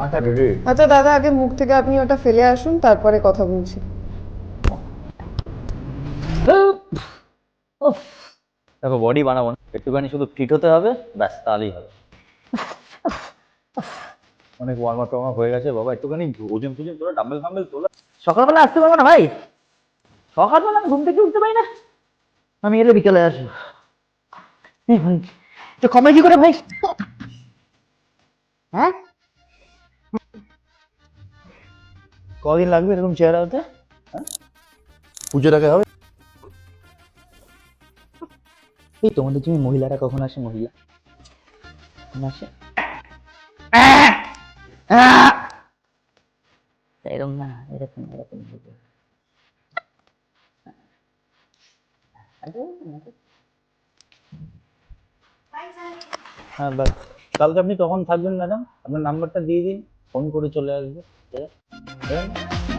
আচ্ছা দিদি, আচ্ছা দাদা, আগে মুখ থেকে আপনি ওটা ফেলে আসুন, তারপরে কথা বলছি। উফ, দেখো বডি বানাবো না, একটুখানি শুধু ফিট হতে হবে, ব্যাস তাহলেই হবে। অনেক ওয়ার্ম আপ টর্ম আপ হয়ে গেছে বাবা, একটুখানি ওজন ফোজন তোলা, ডাম্বেল ফাম্বেল তোলা। সকালবেলা আসতে পারবো না ভাই, সকালবেলা আমি ঘুম থেকে উঠতে পারি না, আমি এলে বিকেলে আসবো। এই ভাই, তো কমে কি করে ভাই? হ্যাঁ, কদিন লাগবে এরকম চেহারা হতে? পুজোর আগে হবে। এই তোমাদের তুমি মহিলারা কখন আসে? মহিলা কখন আসে? এরকম না, এরকম এরকম হবে। হ্যাঁ বাস, কালকে আপনি কখন থাকবেন ম্যাডাম? আপনার নাম্বারটা দিয়ে দিন, ফোন করে চলে আসবে। ঠিক আছে?